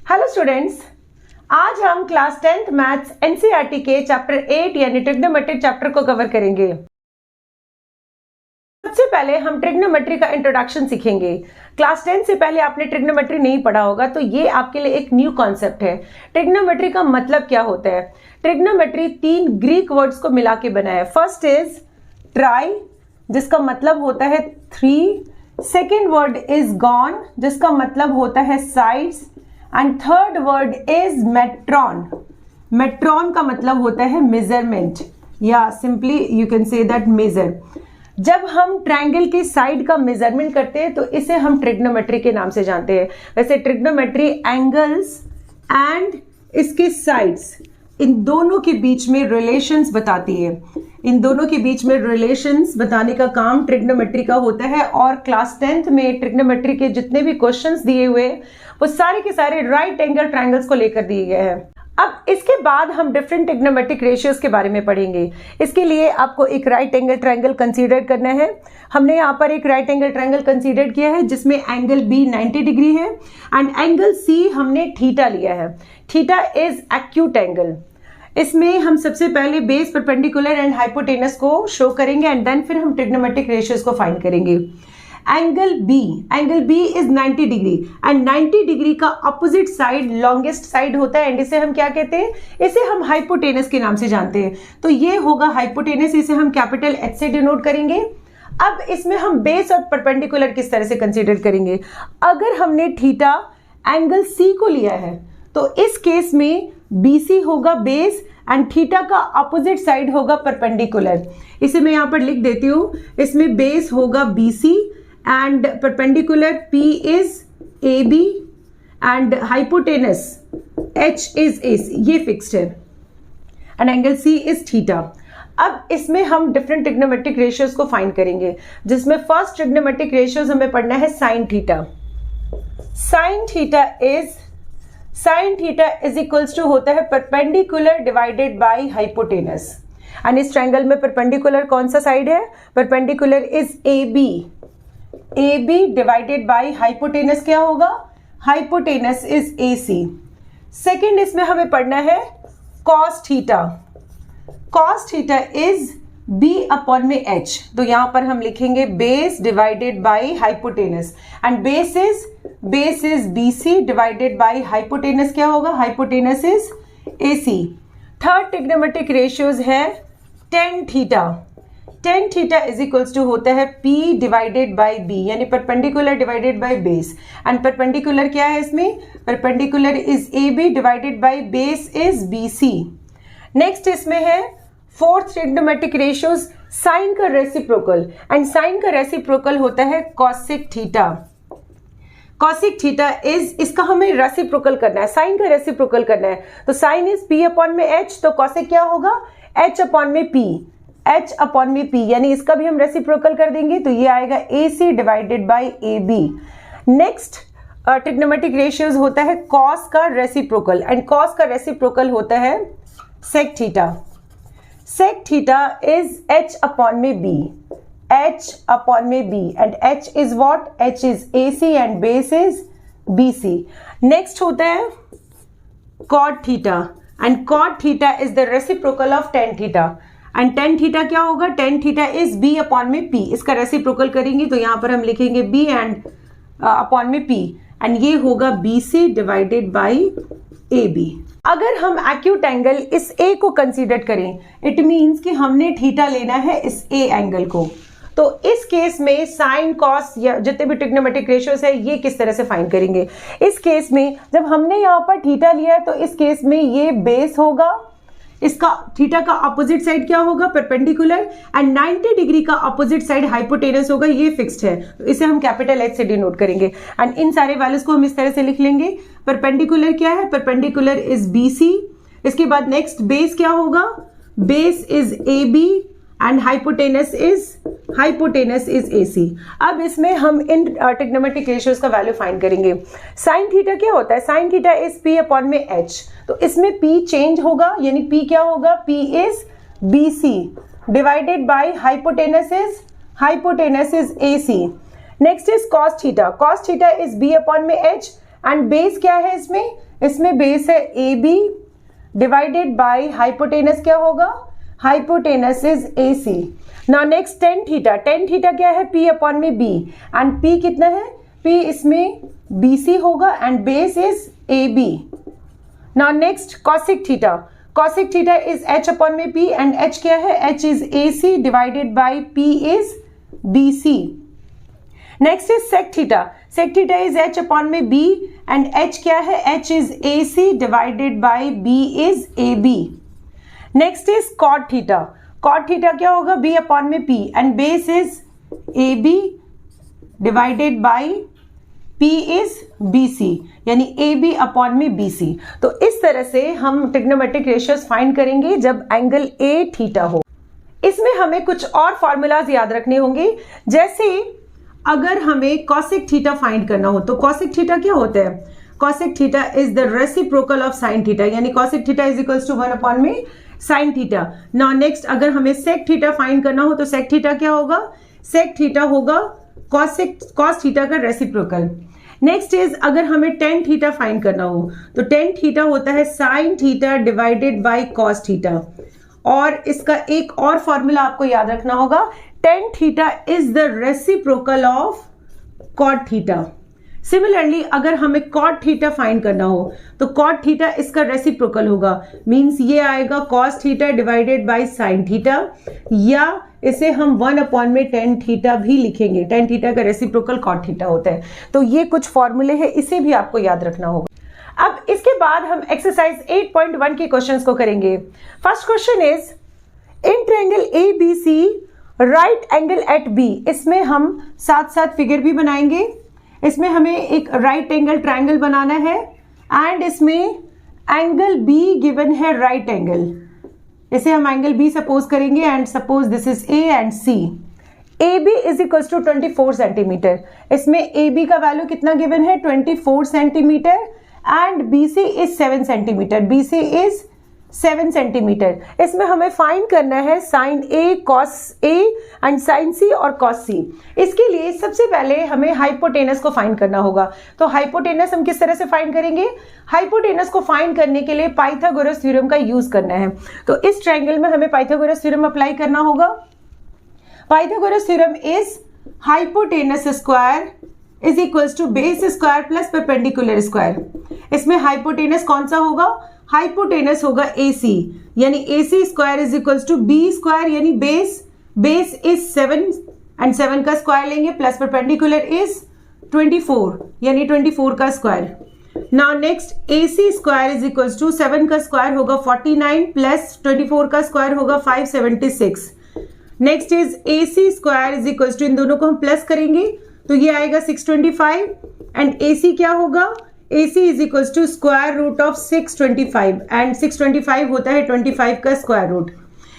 Hello students, आज हम class 10th maths NCERT के चैप्टर 8 यानी ट्रिग्नोमेट्री चैप्टर को कवर करेंगे। सबसे पहले हम ट्रिग्नोमेट्री का इंट्रोडक्शन सीखेंगे। क्लास 10 से पहले आपने ट्रिग्नोमेट्री नहीं पढ़ा होगा, तो ये आपके लिए एक न्यू कॉन्सेप्ट है। ट्रिग्नोमेट्री का मतलब क्या होता है? ट्रिग्नोमेट्री 3 ग्रीक वर्ड्स को मिला के बना है। फर्स्ट इज ट्राई, जिसका मतलब होता है 3। सेकेंड वर्ड इज गॉन, जिसका मतलब होता है sides. And third word is metron. Metron का मतलब होता है मेजरमेंट, या simply you can say that measure. जब हम ट्रायंगल की साइड का मेजरमेंट करते हैं तो इसे हम ट्रिग्नोमेट्री के नाम से जानते हैं। वैसे ट्रिग्नोमेट्री एंगल्स एंड इसके साइड्स, इन दोनों के बीच में रिलेशंस बताती है। इन दोनों के बीच में रिलेशंस बताने का काम ट्रिग्नोमेट्री का होता है। और क्लास 10th में ट्रिग्नोमेट्री के जितने भी क्वेश्चंस दिए हुए वो सारे के सारे राइट एंगल ट्रायंगल्स को लेकर दिए गए हैं। अब इसके बाद हम डिफरेंट ट्रिग्नोमेट्रिक रेशियोज के बारे में पढ़ेंगे। इसके लिए आपको एक राइट एंगल ट्रायंगल कंसीडर करना है। हमने यहाँ पर एक राइट एंगल ट्रायंगल कंसीडर किया है जिसमें एंगल बी 90 डिग्री है एंड एंगल सी हमने थीटा लिया है। Theta is acute angle. इसमें हम सबसे पहले बेस, परपेंडिकुलर एंड हाइपोटेनस को शो करेंगे एंड देन फिर हम ट्रिग्नोमेट्रिक रेशियोज को फाइंड करेंगे। Angle B is 90 degree and 90 degree का अपोजिट साइड लॉन्गेस्ट साइड होता है एंड इसे हम क्या कहते हैं? इसे हम हाइपोटेनस के नाम से जानते हैं। तो ये होगा हाइपोटेनस, इसे हम कैपिटल एच से डिनोट करेंगे। अब इसमें हम बेस और परपेंडिकुलर किस तरह से कंसीडर करेंगे? अगर हमने थीटा एंगल सी को लिया है तो इस केस में BC होगा बेस एंड थीटा का अपोजिट साइड होगा परपेंडिकुलर। इसे मैं यहां पर लिख देती हूं। इसमें बेस होगा BC and perpendicular P is AB and hypotenuse H is AC, ये फिक्स्ड है and angle C is theta. अब इसमें हम डिफरेंट ट्रिग्नोमेट्रिक रेशियोज को फाइंड करेंगे, जिसमें फर्स्ट ट्रिग्नोमेट्रिक रेशियोज हमें पढ़ना है sine theta. Sine theta is equals to होता है perpendicular divided by hypotenuse. And इस ट्रायंगल में परपेंडिकुलर कौन सा साइड है? Perpendicular is AB divided by hypotenuse क्या होगा? Hypotenuse is AC। सेकेंड इसमें हमें पढ़ना है cos theta. Cos theta is B upon में H। तो यहां पर हम लिखेंगे base divided by hypotenuse and base is BC divided by hypotenuse क्या होगा? Hypotenuse is AC। Third trigonometric ratios है tan theta. Tan theta is equals to होता है P डिवाइडेड बाय B, यानी perpendicular divided by base and perpendicular क्या है इसमें? Perpendicular is AB divided by base is BC। Next इसमें है fourth trigonometric ratios sign का रेसिप्रोकल एंड साइन का रेसिप्रोकल होता है cosec theta. Cosec theta is, इसका हमें रेसिप्रोकल करना है, साइन का रेसिप्रोकल करना है। तो साइन इज P अपॉन में H, तो कॉसिक क्या होगा? H अपॉन में P, H अपॉन में P, यानी इसका भी हम रेसिप्रोकल कर देंगे तो ये आएगा AC divided by AB। Next trigonometric ratios होता है कॉस का रेसिप्रोकल एंड कॉस का रेसिप्रोकल होता है sec theta. Sec theta is H upon में B, H अपॉन में B and H is what? H is AC and base is BC। Next होता है cot theta and cot theta is the reciprocal of tan theta and tan theta क्या होगा? Tan theta is B upon में P। इसका reciprocal करेंगे तो यहां पर हम लिखेंगे B एंड अपॉन में P एंड ये होगा BC डिवाइडेड बाय AB। अगर हम एक्यूट एंगल इस A को कंसीडर करें, इट मींस कि हमने थीटा लेना है इस A एंगल को। तो इस केस में साइन कॉस या जितने भी ट्रिग्नोमेट्रिक रेशियोज है ये किस तरह से फाइंड करेंगे? इस केस में जब हमने यहाँ पर थीटा लिया है तो इस केस में ये बेस होगा, इसका थीटा का अपोजिट साइड क्या होगा? परपेंडिकुलर एंड 90 डिग्री का अपोजिट साइड हाइपोटेनस होगा, ये फिक्स्ड है। तो इसे हम कैपिटल H से डिनोट करेंगे एंड इन सारे वैल्यूज को हम इस तरह से लिख लेंगे। परपेंडिकुलर क्या है? Perpendicular is BC। इसके बाद नेक्स्ट बेस क्या होगा? Base is AB and hypotenuse is AC। अब इसमें हम इन ट्रिग्नोमेट्रिक रेशियोज का वैल्यू फाइंड करेंगे। साइन थीटा क्या होता है? Sine theta is P upon में H। तो इसमें P चेंज होगा, यानी P क्या होगा? P is BC divided by hypotenuse is AC। Next is cos theta. Cos theta is B upon में H एंड बेस क्या है इसमें? इसमें बेस है A B divided by hypotenuse क्या होगा, hypotenuse is A C. Now next tan theta, tan theta क्या है, पी अपॉन में बी, एंड पी कितना है, पी इसमें बी सी होगा and base is A B. Now next cosec theta, cosec theta is H upon में P and H क्या है, H is A C divided by P is B C. Next is sec theta, sec theta is H upon में B and H क्या है, H is A C divided by B is A B. Next is cot theta, cot theta क्या होगा, B upon में P and base is A B divided by P is BC, यानी AB upon में BC। तो इस तरह से हम ट्रिग्नोमेट्रिक रेशियोज फाइंड करेंगे जब एंगल A थीटा हो। इसमें हमें कुछ और फॉर्मूलाज याद रखने होंगे, जैसे अगर हमें कॉसिक थीटा फाइंड करना हो तो कॉसिक थीटा क्या होता है, cosec theta is the reciprocal of sine theta, यानी cosec theta is equals to 1 upon में साइन थीटा। नाउ नेक्स्ट अगर हमें सेक थीटा फाइंड करना हो तो सेक थीटा क्या होगा, सेक थीटा होगा कॉस थीटा का रेसिप्रोकल। नेक्स्ट इज अगर हमें टेन थीटा फाइंड करना हो तो टेन थीटा होता है sine theta divided by cos theta. और इसका एक और फॉर्मूला आपको याद रखना होगा, tan theta is the reciprocal of cot theta. Similarly अगर हमें कॉट थीटा फाइंड करना हो तो कॉट थीटा इसका रेसिप्रोकल होगा, मींस ये आएगा cos theta divided by sine theta, या इसे हम 1 अपॉन में टेन थीटा भी लिखेंगे, टेन थीटा का रेसिप्रोकल कॉट थीटा होता है। तो ये कुछ फॉर्मूले हैं, इसे भी आपको याद रखना होगा। अब इसके बाद हम एक्सरसाइज 8.1 के क्वेश्चंस को करेंगे। First question is in triangle A B C right angle at B, इसमें हम साथ साथ फिगर भी बनाएंगे। इसमें हमें एक राइट एंगल ट्रायंगल बनाना है एंड इसमें एंगल बी गिवन है राइट एंगल, इसे हम एंगल बी सपोज करेंगे and suppose this is A and C. A B is equals to 24 centimetre, इसमें ए बी का वैल्यू कितना गिवन है 24 centimetre and B C is 7 centimetre, B C is 7 centimetre. इसमें हमें find करना है sine A cos A and sine C और cos सी। इसके लिए सबसे पहले हमें हाइपोटेनस को फाइंड करना होगा। तो हाइपोटेनस हम किस तरह से फाइंड करेंगे, हाइपोटेनस को फाइंड करने के लिए पाइथागोरस थ्योरम का यूज करना है। तो इस ट्रायंगल में हमें पाइथागोरस थ्योरम अप्लाई करना होगा। Pythagoras theorem is hypotenuse square is equals to base square plus perpendicular square. इसमें हाइपोटेनस कौन सा होगा, हाइपोटेनस होगा AC, यानी AC square is equals to B square, यानी बेस इज 7 एंड 7 का स्क्वायर लेंगे प्लस परपेंडिकुलर इज 24, यानी 24 का square. Now next AC square is equals to 7 का स्क्वायर होगा 49 प्लस 24 का स्क्वायर होगा 576। Next is AC square is equals to, इन दोनों को हम प्लस करेंगे तो ये आएगा 625 एंड AC क्या होगा, AC is equals to square root of 625 and 625 होता है 25 का स्क्वायर रूट।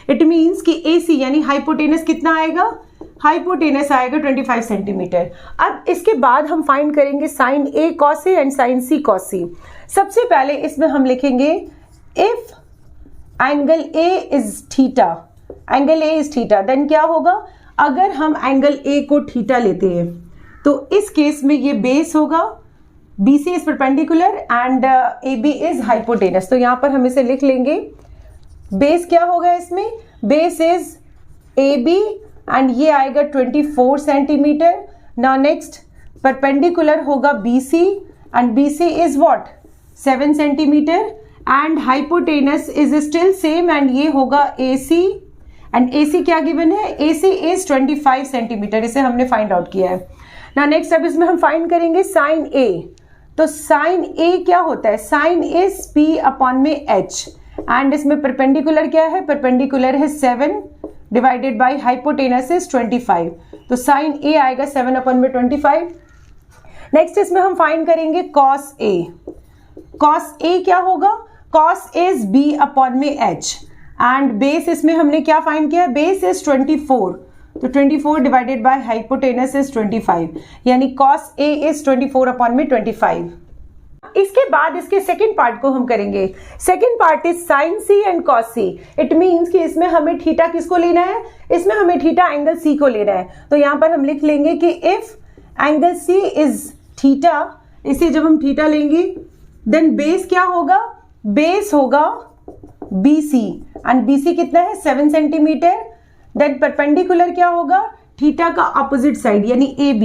इट मीन्स कि AC यानी हाइपोटेनस कितना आएगा, हाइपोटेनस आएगा 25 सेंटीमीटर। अब इसके बाद हम फाइंड करेंगे sine A cos A and sine C cos C। सबसे पहले इसमें हम लिखेंगे if angle A is theta, angle A is theta, then क्या होगा, अगर हम एंगल A को थीटा लेते हैं तो इस केस में ये बेस होगा, BC is perpendicular and AB is hypotenuse. तो यहां पर हम इसे लिख लेंगे, बेस क्या होगा, इसमें बेस इज AB एंड ये आएगा 24 सेंटीमीटर। नाउ नेक्स्ट परपेंडिकुलर होगा BC and BC is what 7 centimetre and hypotenuse is still same and ये होगा AC एंड AC क्या गिवन है, AC इज 25 सेंटीमीटर, इसे हमने फाइंड आउट किया है। ना नेक्स्ट अब इसमें हम फाइंड करेंगे साइन A। तो साइन A क्या होता है, साइन इज P अपॉन में H एंड इसमें परपेंडिकुलर क्या है, परपेंडिकुलर है 7 डिवाइडेड बाय हाइपोटेनस इज 25। तो साइन A आएगा 7 अपॉन में 25। नेक्स्ट इसमें हम फाइंड करेंगे कॉस A। कॉस A क्या होगा, कॉस इज B अपॉन में H एंड बेस इसमें हमने क्या फाइंड किया, बेस इज 24, तो 24 डिवाइडेड बाय हाइपोटेनस इज 25, यानी कॉस A इज 24 अपॉन में 25। इसके बाद इसके सेकंड पार्ट को हम करेंगे। Second part is sine C and cos C। It means कि इसमें हमें थीटा किसको लेना है, इसमें हमें थीटा एंगल C को लेना है। तो यहां पर हम लिख लेंगे कि if angle C is theta, इसे जब हम थीटा लेंगे देन बेस क्या होगा, बेस होगा BC एंड BC कितना है 7 सेंटीमीटर। देन परपेंडिकुलर क्या होगा, थीटा का अपोजिट साइड यानी AB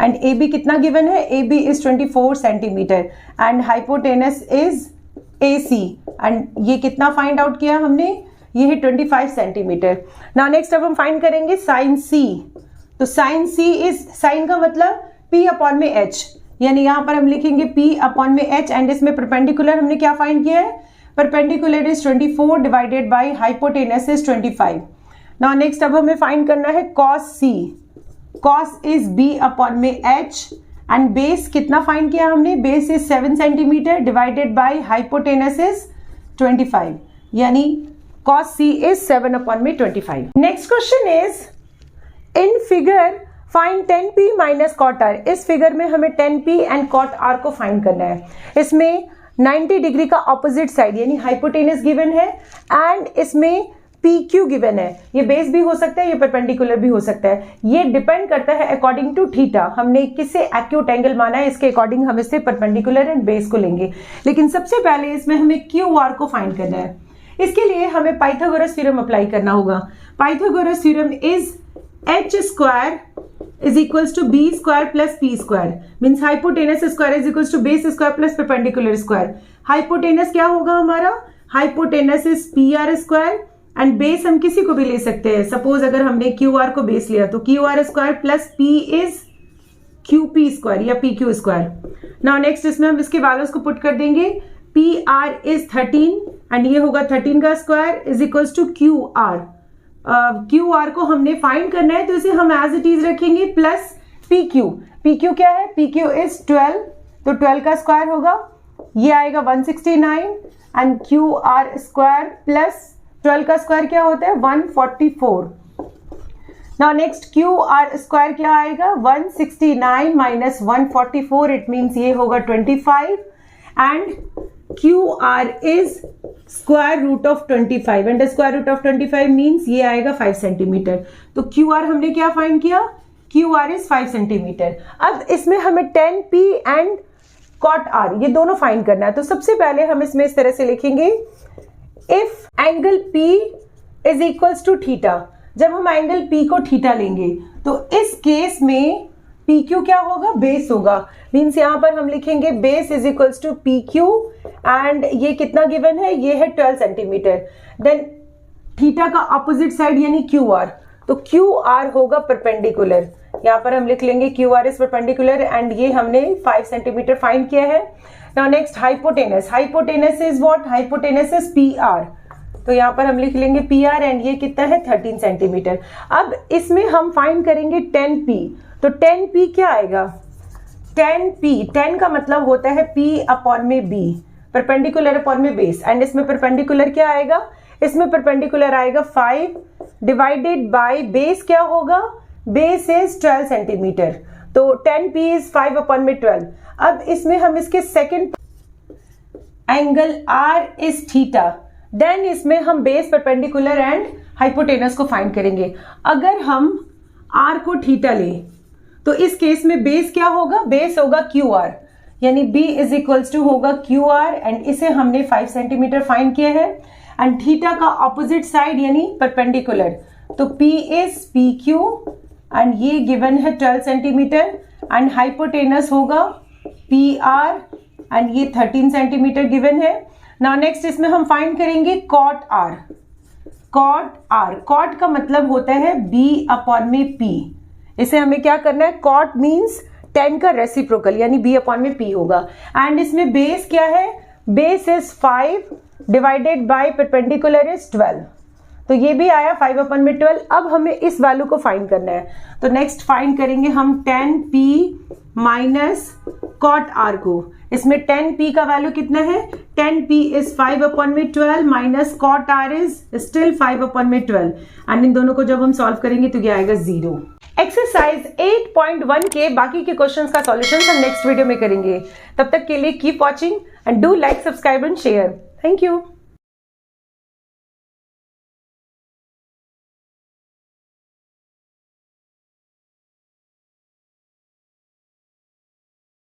एंड AB कितना गिवन है, AB is 24 centimetre and hypotenuse is AC and ये कितना फाइंड आउट किया हमने, ये है 25 सेंटीमीटर। नाउ नेक्स्ट अब हम फाइंड करेंगे साइन C। तो साइन C इज, साइन का मतलब P अपॉन में H, यानी यहां पर हम लिखेंगे P अपॉन में H एंड इसमें परपेंडिकुलर हमने क्या फाइंड किया है, perpendicular is 24 divided by hypotenuse is 25। Now next अब हमें फाइंड करना है cos C। Cos is B upon में H एंड बेस कितना फाइंड किया हमने, base is 7 centimetre divided by hypotenuse is 25, यानी cos C is 7 upon में 25. Next question is in figure find tan P minus cot R. इस figure में हमें tan P and cot R को find करना है। इसमें 90 डिग्री का ऑपोजिट साइड यानी हाइपोटेनस गिवन है एंड इसमें PQ गिवन है। ये बेस भी हो सकता है, ये परपेंडिकुलर भी हो सकता है, ये डिपेंड करता है अकॉर्डिंग टू थीटा। हमने किसे एक्यूट एंगल माना है इसके अकॉर्डिंग हम इससे परपेंडिकुलर एंड बेस को लेंगे। लेकिन सबसे पहले इसमें हमें QR को फाइंड करना है। इसके लिए हमें पाइथागोरस थ्योरम अप्लाई करना होगा। Pythagoras theorem is h square is equals to b square plus p square, means hypotenuse square is equals to base square plus perpendicular square. Hypotenuse क्या होगा हमारा, hypotenuse is pr square and base हम किसी को भी ले सकते हैं। सपोज अगर हमने qr को बेस लिया तो qr square plus p is qp square या pq स्क्वायर। नाउ नेक्स्ट इसमें हम इसके वैल्यूज को पुट कर देंगे। PR इज 13 एंड ये होगा 13 का square is equals to QR। QR को हमने फाइंड करना है तो इसे हम एज इट इज रखेंगे प्लस PQ। PQ क्या है, PQ इज 12, तो 12 का स्क्वायर होगा, ये आएगा 169 एंड QR स्क्वायर प्लस 12 का स्क्वायर क्या होता है 144। नाउ नेक्स्ट QR स्क्वायर क्या आएगा 169 माइनस 144, इट मीन्स ये होगा 25 and QR is square root of 25 and the square root of 25 means ये आएगा 5 सेंटीमीटर। तो QR हमने क्या फाइंड किया, QR is 5 सेंटीमीटर। अब इसमें हमें tan P and cot R ये दोनों फाइंड करना है। तो सबसे पहले हम इसमें इस तरह से लिखेंगे if angle P is equals to theta। जब हम एंगल P को थीटा लेंगे तो इस केस में PQ क्या होगा, बेस होगा, मीन्स यहां पर हम लिखेंगे base is equals to PQ and ये कितना गिवन है, ये है 12 सेंटीमीटर। देन थीटा का ऑपोजिट साइड यानी QR, तो QR होगा परपेंडिकुलर, यहां पर हम लिख लेंगे QR इज परपेंडिकुलर एंड ये हमने 5 सेंटीमीटर फाइंड किया है। Now next hypotenuse, hypotenuse is what, hypotenuse is PR, तो यहाँ पर हम लिख लेंगे PR एंड ये कितना है 13 सेंटीमीटर। अब इसमें हम फाइंड करेंगे tan P, तो tan P क्या आएगा, tan P, tan का मतलब होता है P अपॉन में B, परपेंडिकुलर अपॉन में बेस एंड इसमें परपेंडिकुलर क्या आएगा, इसमें परपेंडिकुलर आएगा 5 डिवाइडेड बाय बेस क्या होगा, बेस इज 12 सेंटीमीटर, तो tan P इज 5 अपॉन में 12। अब इसमें हम इसके second angle R is theta, then इसमें हम बेस परपेंडिकुलर एंड हाइपोटेनस को फाइंड करेंगे। अगर हम R को थीटा ले तो इस केस में बेस क्या होगा, बेस होगा QR, यानी B इज इक्वल्स टू होगा QR एंड इसे हमने 5 सेंटीमीटर फाइंड किया है एंड थीटा का ऑपोजिट साइड यानी परपेंडिकुलर, तो P इज PQ एंड ये गिवन है 12 सेंटीमीटर एंड हाइपोटेनस होगा PR एंड ये 13 सेंटीमीटर गिवन है। नाउ नेक्स्ट इसमें हम फाइंड करेंगे cot R। Cot R, cot का मतलब होता है B अपॉन में P, इसे हमें क्या करना है, कॉट मीन्स tan का रेसिप्रोकल यानी B अपॉन में P होगा एंड इसमें बेस क्या है, base is 5 divided by perpendicular is 12, तो ये भी आया 5 अपॉन में 12। अब हमें इस वैल्यू को फाइंड करना है, तो नेक्स्ट फाइंड करेंगे हम tan P minus cot R को। इसमें tan P का वैल्यू कितना है, tan P इज 5 अपॉन में 12 minus cot R is still 5 upon में 12 एंड इन दोनों को जब हम सॉल्व करेंगे तो ये आएगा 0। एक्सरसाइज 8.1 के बाकी के क्वेश्चंस का सॉल्यूशन हम नेक्स्ट वीडियो में करेंगे। तब तक के लिए keep watching and do like, subscribe and share. Thank you.